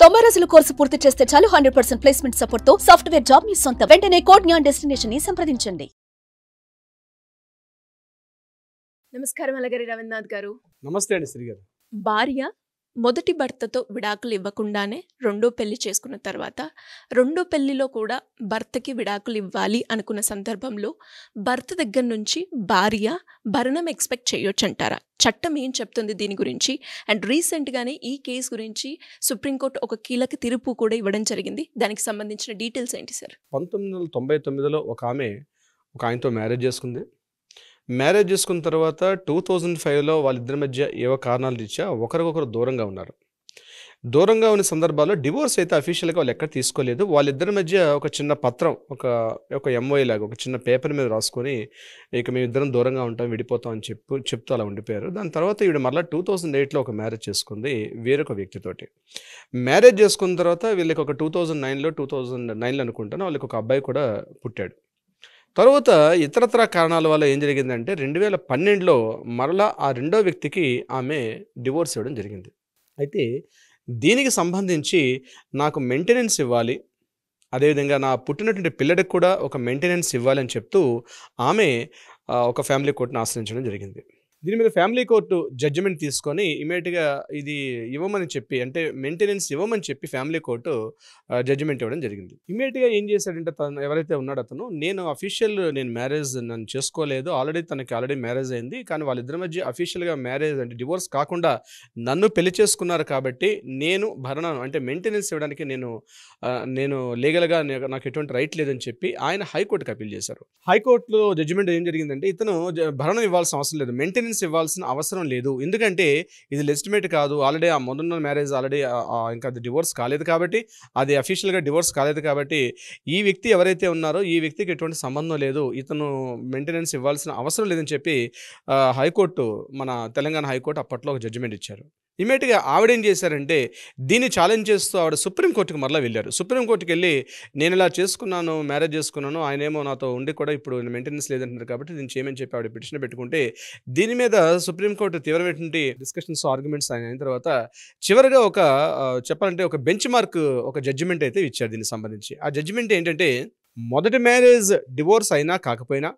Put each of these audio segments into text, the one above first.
90 రోజుల కోర్సు పూర్తి చేస్తే చాలు 100% ప్లేస్మెంట్ సపోర్ట్ తో సాఫ్ట్వేర్ జాబ్ మీ సొంతం. వెంటనే కోడ్ జ్ఞాన్ డెస్టినేషన్ ని సంప్రదించండి. నమస్కారం అలగరి రవీంద్రనాథ్ గారు. నమస్తే అండి శ్రీ గారు. భార్య మొదటి భర్తతో విడాకులు ఇవ్వకుండానే రెండో పెళ్లి చేసుకున్న తర్వాత రెండో పెళ్లిలో కూడా భర్తకి విడాకులు ఇవ్వాలి అనుకున్న సందర్భంలో భర్త దగ్గర నుంచి భార్య భరణం ఎక్స్పెక్ట్ చేయొచ్చు అంటారా? చట్టం ఏం చెప్తుంది దీని గురించి? అండ్ రీసెంట్గానే ఈ కేసు గురించి సుప్రీంకోర్టు ఒక కీలక తీర్పు కూడా ఇవ్వడం జరిగింది. దానికి సంబంధించిన డీటెయిల్స్ ఏంటి సార్? 1999లో ఒక ఆయనతో మ్యారేజ్ చేసుకుంది. మ్యారేజ్ చేసుకున్న తర్వాత 2005లో వాళ్ళిద్దరి మధ్య ఏవో కారణాలు రీత్యా ఒకరికొకరు దూరంగా ఉన్నారు. దూరంగా ఉన్న సందర్భాల్లో డివోర్స్ అయితే అఫీషియల్గా వాళ్ళు ఎక్కడ తీసుకోలేదు. వాళ్ళిద్దరి మధ్య ఒక చిన్న పత్రం, ఒక ఎంఓఏ లాగా ఒక చిన్న పేపర్ మీద రాసుకొని ఇక మేమిద్దరం దూరంగా ఉంటాం, విడిపోతాం అని చెప్తూ అలా ఉండిపోయారు. దాని తర్వాత ఈవిడ మళ్ళీ 2008లో ఒక మ్యారేజ్ చేసుకుంది వేరొక వ్యక్తితోటి. మ్యారేజ్ చేసుకున్న తర్వాత వీళ్ళకి ఒక 2009లో అనుకుంటాను వాళ్ళకి ఒక అబ్బాయి కూడా పుట్టాడు. తర్వాత ఇతరత్ర కారణాల వల్ల ఏం జరిగిందంటే 2012లో మరలా ఆ రెండో వ్యక్తికి ఆమె డివోర్స్ ఇవ్వడం జరిగింది. అయితే దీనికి సంబంధించి నాకు మెయింటెనెన్స్ ఇవ్వాలి, అదేవిధంగా నా పుట్టినటువంటి పిల్లడికి కూడా ఒక మెయింటెనెన్స్ ఇవ్వాలి అని చెప్తూ ఆమె ఒక ఫ్యామిలీ కోర్టును ఆశ్రయించడం జరిగింది. దీని మీద ఫ్యామిలీ కోర్టు జడ్జిమెంట్ తీసుకొని ఇమీడియట్గా ఇది ఇవ్వమని చెప్పి, అంటే మెయింటెనెన్స్ ఇవ్వమని చెప్పి ఫ్యామిలీ కోర్టు జడ్జిమెంట్ ఇవ్వడం జరిగింది. ఇమీడియట్గా ఏం చేశాడంటే తను ఎవరైతే ఉన్నాడో అతను, నేను మ్యారేజ్ నన్ను చేసుకోలేదు, తనకి ఆల్రెడీ మ్యారేజ్ అయింది, కానీ వాళ్ళిద్దరి మధ్య అఫీషియల్గా మ్యారేజ్ అంటే డివోర్స్ కాకుండా నన్ను పెళ్లి చేసుకున్నారు కాబట్టి నేను భరణం అంటే మెయింటెనెన్స్ ఇవ్వడానికి నేను లీగల్గా నాకు ఎటువంటి రైట్ లేదని చెప్పి ఆయన హైకోర్టుకి అప్పీల్ చేశారు. హైకోర్టులో జడ్జిమెంట్ ఏం జరిగిందంటే ఇతను భరణం ఇవ్వాల్సిన అవసరం లేదు, మెయింటెనెన్స్ ఇవ్వాల్సిన అవసరం లేదు, ఎందుకంటే ఇది లెజిటిమేట్ కాదు, ఆల్రెడీ ఆ మొదన్న మ్యారేజ్ ఆల్రెడీ ఇంకా అది డివోర్స్ కాలేదు కాబట్టి, అది అఫీషియల్గా డివోర్స్ కాలేదు కాబట్టి ఈ వ్యక్తి ఎవరైతే ఉన్నారో ఈ వ్యక్తికి ఎటువంటి సంబంధం లేదు, ఇతను మెయింటెనెన్స్ ఇవ్వాల్సిన అవసరం లేదని చెప్పి హైకోర్టు, మన తెలంగాణ హైకోర్టు అప్పట్లో ఒక జడ్జిమెంట్ ఇచ్చారు. ఇమీడియట్గా ఆవిడేం చేశారంటే దీన్ని ఛాలెంజ్ చేస్తూ ఆవిడ సుప్రీంకోర్టుకి మరలా వెళ్ళారు. సుప్రీంకోర్టుకి వెళ్ళి నేను ఇలా మ్యారేజ్ చేసుకున్నాను, ఆయనేమో నాతో ఉండి కూడా ఇప్పుడు మెయింటెనెన్స్ లేదంటున్నారు కాబట్టి దీన్ని చేయమని చెప్పి ఆవిడ పిటిషన్ పెట్టుకుంటే దీని మీద సుప్రీంకోర్టు తీవ్రమైనటువంటి డిస్కషన్స్, ఆర్గ్యుమెంట్స్ అయిన తర్వాత చివరిగా చెప్పాలంటే ఒక బెంచ్ మార్క్, ఒక జడ్జిమెంట్ అయితే ఇచ్చారు దీనికి సంబంధించి. ఆ జడ్జిమెంట్ ఏంటంటే మొదటి మ్యారేజ్ డివోర్స్ అయినా కాకపోయినా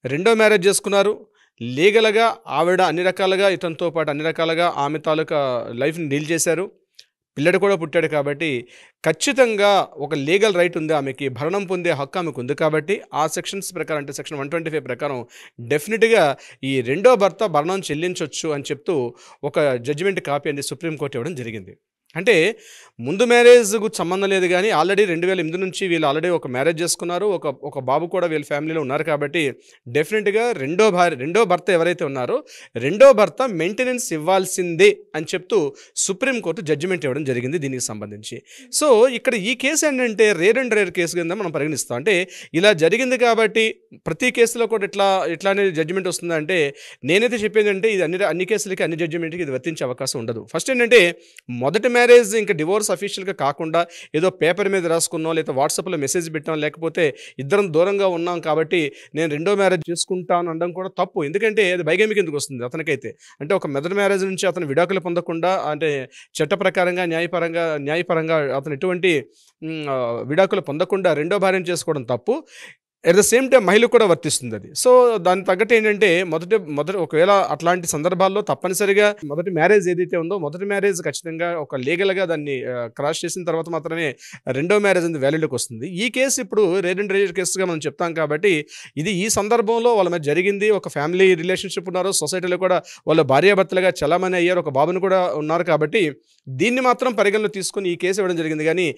రెండో మ్యారేజ్ చేసుకున్నారు, లీగల్గా ఆవిడ అన్ని రకాలుగా ఇతనితో పాటు అన్ని రకాలుగా ఆమె తాలూకా లైఫ్ని డీల్ చేశారు, పిల్లడు కూడా పుట్టాడు కాబట్టి ఖచ్చితంగా ఒక లీగల్ రైట్ ఉంది, ఆమెకి భరణం పొందే హక్కు ఆమెకు ఉంది కాబట్టి ఆ సెక్షన్స్ ప్రకారం, అంటే సెక్షన్ 125 ప్రకారం డెఫినెట్గా ఈ రెండో భర్త భరణం చెల్లించవచ్చు అని చెప్తూ ఒక జడ్జిమెంట్ కాపీ అనేది సుప్రీంకోర్టు ఇవ్వడం జరిగింది. అంటే ముందు మ్యారేజ్కు సంబంధం లేదు, కానీ ఆల్రెడీ 2008 నుంచి వీళ్ళు ఆల్రెడీ ఒక మ్యారేజ్ చేసుకున్నారు, ఒక బాబు కూడా వీళ్ళ ఫ్యామిలీలో ఉన్నారు కాబట్టి డెఫినెట్గా రెండో భర్త ఎవరైతే ఉన్నారో రెండో భర్త మెయింటెనెన్స్ ఇవ్వాల్సిందే అని చెప్తూ సుప్రీంకోర్టు జడ్జిమెంట్ ఇవ్వడం జరిగింది దీనికి సంబంధించి. సో ఇక్కడ ఈ కేసు ఏంటంటే రేర్ కేసు కింద మనం పరిగణిస్తాం. అంటే ఇలా జరిగింది కాబట్టి ప్రతి కేసులో కూడా ఇట్లానే జడ్జిమెంట్ వస్తుందంటే నేనైతే చెప్పేది అంటే ఇది అన్ని కేసులకి అన్ని జడ్జిమెంట్కి ఇది వర్తించే అవకాశం ఉండదు. ఫస్ట్ ఏంటంటే మొదటి మ్యారేజ్ ఇంకా డివోర్స్ అఫీషియల్గా కాకుండా ఏదో పేపర్ మీద రాసుకున్నాం, లేదా వాట్సాప్లో మెసేజ్ పెట్టాం, లేకపోతే ఇద్దరం దూరంగా ఉన్నాం కాబట్టి నేను రెండో మ్యారేజ్ చేసుకుంటాను అనడం కూడా తప్పు. ఎందుకంటే అది బైగమిక్ ఎందుకు వస్తుంది అతనికైతే? అంటే ఒక మొదటి మ్యారేజ్ నుంచి అతను విడాకులు పొందకుండా, అంటే చట్ట ప్రకారంగా న్యాయపరంగా అతను ఎటువంటి విడాకులు పొందకుండా రెండో భార్యను చేసుకోవడం తప్పు. ఎట్ ద సేమ్ టైం మహిళ కూడా వర్తిస్తుంది అది. సో దానికి తగ్గట్టు ఏంటంటే మొదటి ఒకవేళ అట్లాంటి సందర్భాల్లో తప్పనిసరిగా మొదటి మ్యారేజ్ ఏదైతే ఉందో మొదటి మ్యారేజ్ ఖచ్చితంగా ఒక లీగల్గా దాన్ని క్రాస్ చేసిన తర్వాత మాత్రమే రెండో మ్యారేజ్ అనేది వ్యాలిడ్కి వస్తుంది. ఈ కేసు ఇప్పుడు రేర్ కేసుగా మనం చెప్తాం కాబట్టి ఇది ఈ సందర్భంలో వాళ్ళ మధ్య జరిగింది. ఒక ఫ్యామిలీ రిలేషన్షిప్ ఉన్నారు, సొసైటీలో కూడా వాళ్ళు భార్యాభర్తలుగా చలామణి అయ్యారు, ఒక బాబును కూడా ఉన్నారు కాబట్టి దీన్ని మాత్రం పరిగణలో తీసుకొని ఈ కేసు ఇవ్వడం జరిగింది. కానీ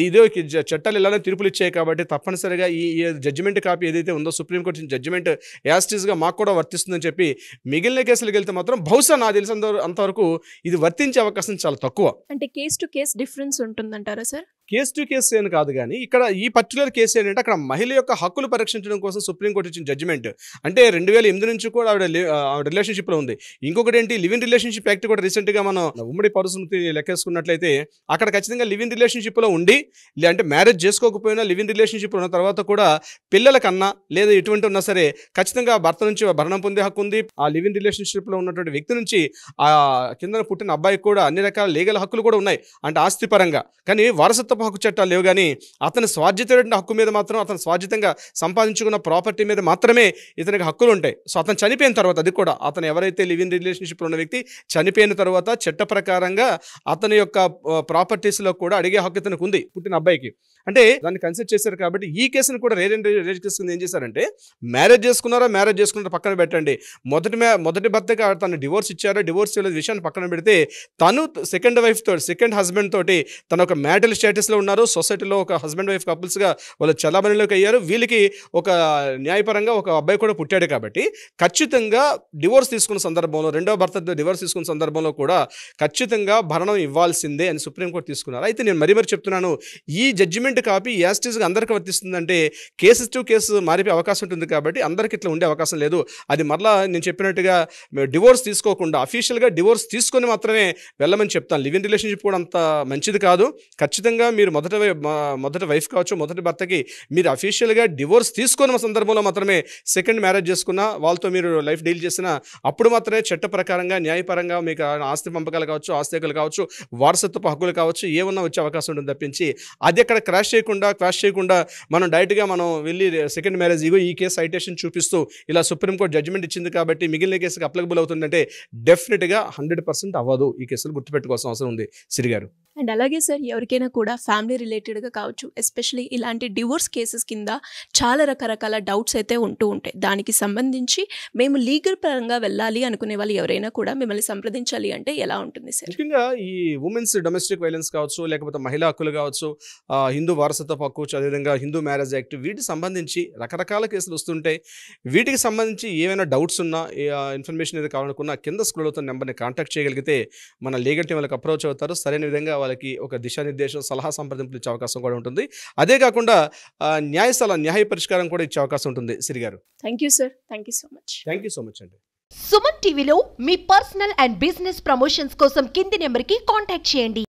ఇదే చట్టాలు ఇలానే తీర్పులు ఇచ్చాయి కాబట్టి తప్పనిసరిగా ఈ జడ్జిమెంట్ కాపీ ఏదైతే ఉందో సుప్రీంకోర్టు జడ్జిమెంట్ యాస్టీస్గా మాకు కూడా వర్తిస్తుందని చెప్పి మిగిలిన కేసులకు వెళ్తే మాత్రం బహుశా నాకు తెలిసినంతవరకు ఇది వర్తించే అవకాశం చాలా తక్కువ. అంటే కేస్ టు కేస్ డిఫరెన్స్ ఉంటుందంటారా సార్? కేస్ టు కేసు అని కాదు కానీ ఇక్కడ ఈ పర్టికులర్ కేసు ఏంటంటే అక్కడ మహిళ యొక్క హక్కులు పరీక్షించడం కోసం సుప్రీంకోర్టు ఇచ్చిన జడ్జిమెంట్. అంటే 2008 నుంచి కూడా ఆవిడ రిలేషన్షిప్లో ఉంది. ఇంకొకటి ఏంటి, లివ్ ఇన్ రిలేషన్షిప్ యాక్ట్ కూడా రీసెంట్గా మనం ఉమ్మడి పౌర సమితి లెక్కేసుకున్నట్లయితే అక్కడ ఖచ్చితంగా లివ్ ఇన్ రిలేషన్షిప్లో ఉండి, అంటే మ్యారేజ్ చేసుకోకపోయినా లివ్ ఇన్ రిలేషన్షిప్లో ఉన్న తర్వాత కూడా పిల్లల కన్నా లేదా ఎటువంటి ఉన్నా సరే ఖచ్చితంగా భర్త నుంచి భరణం పొందే హక్కు ఉంది. ఆ లివ్ ఇన్ రిలేషన్షిప్లో ఉన్నటువంటి వ్యక్తి నుంచి ఆ కింద పుట్టిన అబ్బాయికి కూడా అన్ని రకాల లీగల్ హక్కులు కూడా ఉన్నాయి, అంటే ఆస్తి పరంగా. కానీ వారసత్వ హక్కు చట్టాలు లేవు. కానీ అతని స్వార్జితమైన హక్కు మీద మాత్రం, అతను స్వార్జితంగా సంపాదించుకున్న ప్రాపర్టీ మీద మాత్రమే ఇతనికి హక్కులు ఉంటాయి. సో అతను చనిపోయిన తర్వాత, అది కూడా అతను ఎవరైతే లివ్ ఇన్ రిలేషన్షిప్లో ఉన్న వ్యక్తి చనిపోయిన తర్వాత చట్ట ప్రకారంగా అతని యొక్క ప్రాపర్టీస్లో కూడా అడిగే హక్కు ఇతనికి ఉంది పుట్టిన అబ్బాయికి. అంటే దాన్ని కన్సిడర్ చేశారు. కాబట్టి ఈ కేసును కూడా రేజ్ కేసుకుని ఏం చేశారంటే, మ్యారేజ్ చేసుకున్నారా పక్కన పెట్టండి, మొదటి భర్తగా తను డివోర్స్ ఇచ్చారో డివోర్స్ విషయాన్ని పక్కన పెడితే తను సెకండ్ హస్బెండ్ తోటి తన ఒక మ్యారిటల్ స్టేటస్లో ఉన్నారు. సొసైటీలో ఒక హస్బెండ్ వైఫ్ కపుల్స్గా వాళ్ళు చలామణిలోకి అయ్యారు. వీళ్ళకి ఒక న్యాయపరంగా ఒక అబ్బాయి కూడా పుట్టాడు. కాబట్టి ఖచ్చితంగా డివోర్స్ తీసుకున్న సందర్భంలో, రెండవ భర్త డివోర్స్ తీసుకున్న సందర్భంలో కూడా ఖచ్చితంగా భరణం ఇవ్వాల్సిందే అని సుప్రీంకోర్టు తీసుకున్నారు. అయితే నేను మరీ చెప్తున్నాను, ఈ జడ్జిమెంట్ కాపీ యాస్టీస్గా అందరికీ వర్తిస్తుందంటే కేసెస్ టు కేసు మారిపోయే అవకాశం ఉంటుంది. కాబట్టి అందరికి ఇట్లా ఉండే అవకాశం లేదు. అది మరలా నేను చెప్పినట్టుగా డివోర్స్ తీసుకోకుండా అఫీషియల్గా డివోర్స్ తీసుకొని మాత్రమే వెళ్ళమని చెప్తాను. లివ్ ఇన్ రిలేషన్షిప్ కూడా అంత మంచిది కాదు. ఖచ్చితంగా మీరు మొదటి వైఫ్ కావచ్చు, మొదటి భర్తకి మీరు అఫీషియల్గా డివోర్స్ తీసుకున్న సందర్భంలో మాత్రమే సెకండ్ మ్యారేజ్ చేసుకున్నా, వాళ్ళతో మీరు లైఫ్ డీల్ చేసినా అప్పుడు మాత్రమే చట్ట ప్రకారంగా న్యాయపరంగా మీకు ఆస్తి పంపకాలు కావచ్చు, ఆస్తి హక్కులు కావచ్చు, వారసత్వ హక్కులు కావచ్చు, ఏమన్నా వచ్చే అవకాశం ఉంటుంది తప్పించి అది అక్కడ క్రాష్ చేయకుండా మనం డైరెక్ట్గా మనం వెళ్ళి సెకండ్ మ్యారేజ్ ఈ కేసు సైటేషన్ చూపిస్తూ ఇలా సుప్రీంకోర్టు జడ్జిమెంట్ ఇచ్చింది కాబట్టి మిగిలిన కేసుకి అప్లికబుల్ అవుతుందంటే డెఫినెట్గా 100% అవ్వదు. ఈ కేసులు గుర్తుపెట్టుకోవాల్సిన అవసరం ఉంది సిరి గారు. అండ్ అలాగే సార్, ఎవరికైనా కూడా ఫ్యామిలీ రిలేటెడ్గా కావచ్చు, ఎస్పెషలీ ఇలాంటి డివోర్స్ కేసెస్ కింద చాలా రకరకాల డౌట్స్ అయితే ఉంటూ ఉంటాయి. దానికి సంబంధించి మేము లీగల్ పరంగా వెళ్ళాలి అనుకునే వాళ్ళు ఎవరైనా కూడా మిమ్మల్ని సంప్రదించాలి అంటే ఎలా ఉంటుంది సార్? ముఖ్యంగా ఈ ఉమెన్స్ డొమెస్టిక్ వైలెన్స్ కావచ్చు, లేకపోతే మహిళా హక్కులు కావచ్చు, హిందూ వారసత్వ హక్కు, అదేవిధంగా హిందూ మ్యారేజ్ యాక్ట్, వీటికి సంబంధించి రకరకాల కేసులు వస్తుంటాయి. వీటికి సంబంధించి ఏమైనా డౌట్స్ ఉన్నా, ఇన్ఫర్మేషన్ ఏది కావాలనుకున్నా కింద స్క్రోల్ అవుతున్న నెంబర్ని కాంటాక్ట్ చేయగలిగితే మన లీగల్ టీం వాళ్ళకి అప్రోచ్ అవుతారు. సరైన విధంగా వాళ్ళకి ఒక దిశానిర్దేశం, సలహా సంప్రదింపులు ఇచ్చే అవకాశం కూడా ఉంటుంది. అదే కాకుండా న్యాయ పరిష్కారం కూడా ఇచ్చే అవకాశం ఉంటుంది. సిరి గారు, thank you sir. Thank you so much అండి. సుమన్ టీవీలో మీ పర్సనల్ అండ్ బిజినెస్ ప్రమోషన్స్ కోసం కింది నెంబర్కి కాంటాక్ట్ చేయండి.